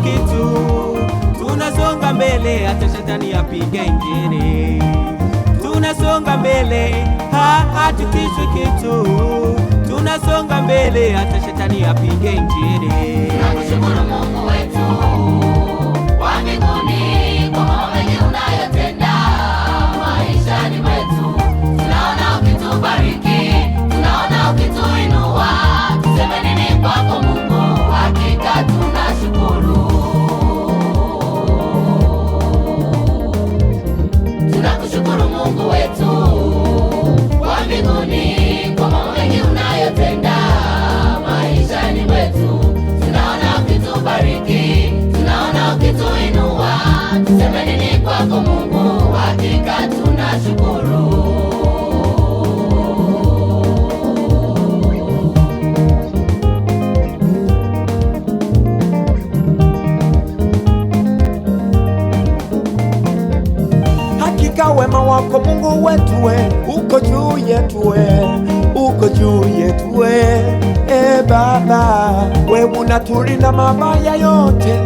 kitu, tunasonga mbele hata shetani apige injili. Tunasonga mbele, hatukishwi kitu, tunasonga mbele hata shetani apige injili. Tunakushukuru Mungu wetu wa mbinguni kwa mambo mengi unayotenda maishani mwetu. Tunaona ukitubariki, tunaona ukituinua, tuseme nini kwako Mungu? Hakika tunashukuru. Tunakushukuru Mungu wetu wa mbinguni kwa mambo mengi unayotenda maishani mwetu. Tunaona ukitubariki, tunaona ukituinua, tuseme nini kwako Mungu? Hakika tunashukuru. Hakika wema wako Mungu wetu uko juu yetu uko juu yetu Baba, wewe unatulinda mabaya yote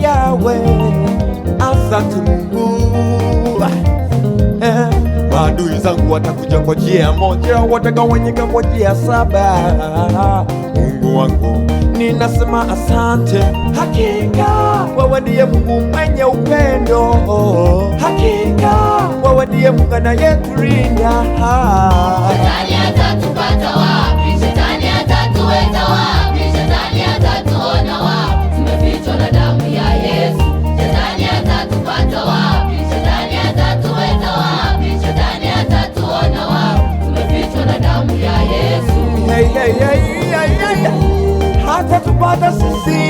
Yawe, asante Mungu. Maadui zangu watakuja kwa njia moja, watagawanyika kwa njia saba. Mungu wangu ninasema asante. Hakika wewe ndiye Mungu mwenye upendo, hakika wewe ndiye Mungu anayetulinda. Shetani atatupata wapi? Shetani atatuweza wapi? Shetani atatuona wapi? Tumefichwa na damu ya Yesu. Shetani atatupata wapi? Shetani atatuweza wapi? Shetani atatuona wapi? Tumefichwa na damu ya Yesu. Hatatupata sisi.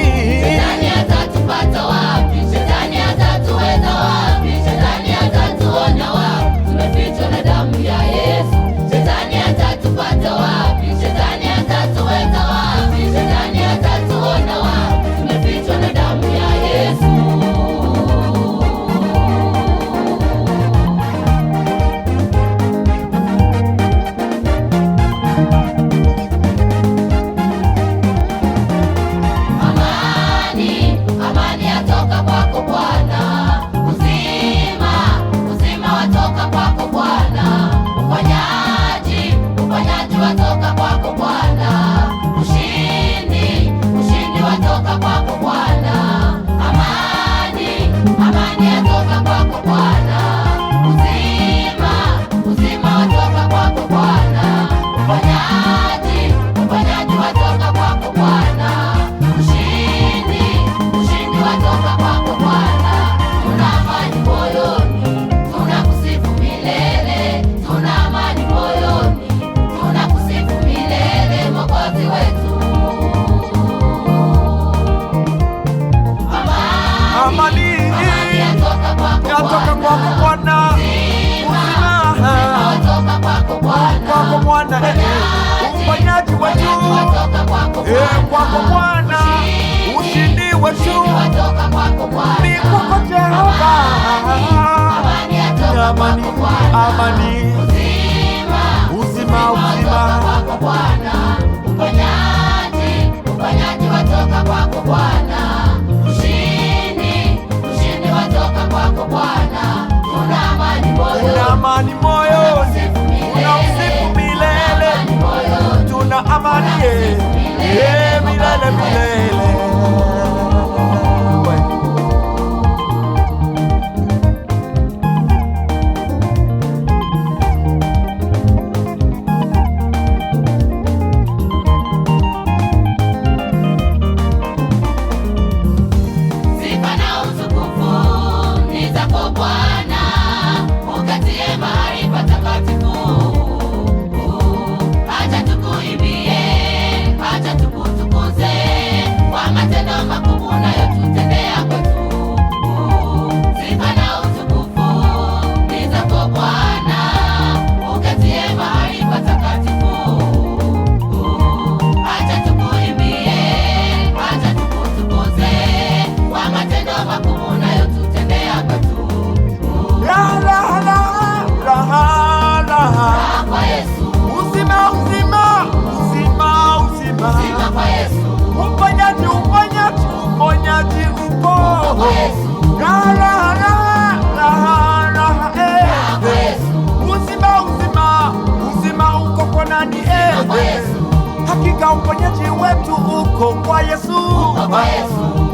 Shetani atatupata wapi? Shetani atatuweza wapi? Shetani atatuona wapi? Tumefichwa na damu ya Yesu. Shetani atatupata wapi? Shetani atatuweza wapi? Shetani atatuona wapi? Tumefichwa na damu ya Yesu. Amani, amani yatoka kwako Bwana. Uzima, uzima watoka kwako Bwana. Uponyaji, uponyaji watoka kwako Bwana. Ushindi, ushindi watoka kwako Bwana. Amani, amani yatoka kwako Bwana. Uzima, uzima watoka kwako Bwana. Uponyaji, uponyaji watoka kwako Bwana. Ushindi, ushindi watoka kwako Bwana. Tuna amani moyoni, tunakusifu milele. Tuna amani moyoni, tunakusifu milele, Mwokozi wetu. Amani Yatoka kwako Bwana, uzima watoka kwako kwako Bwana. Bwana, uponyaji wetu kwako Bwana, ushindi wetu watoka kwako Bwana. ni kwako Jehova. Amani yatoka Amani, kwako Bwana. amani, Uzima, uzima, watoka kwako Bwana. Uponyaji, uponyaji watoka kwako Bwana. Ushindi, ushindi watoka kwako Bwana. Tuna amani moyoni, una amani moyoni, unausifu milele, tuna amani milele milele. Sifa na utukufu ni zako Bwana, ukatie mahali patakatifu. Acha tukuimbie, acha tukutukuze kwa matendo makubwa unayotutendea kwetu. Sifa na utukufu ni zako Bwana, ukatie mahali patakatifu. Acha tukuimbie, acha tukutukuze kwa matendo makubwa unayotutendea kwetu. La la la la la, Kwa Yesu, uzima uzima uzima uzima, uzima kwa Yesu, uponyaji uponyaji uponyaji uponyaji upo. Kwa Yesu. Raha, raha, raha, raha, Kwa Yesu. Uzima uko kwa nani? Kwa Yesu. Hakika uponyaji wetu uko kwa Yesu. Kwa Yesu.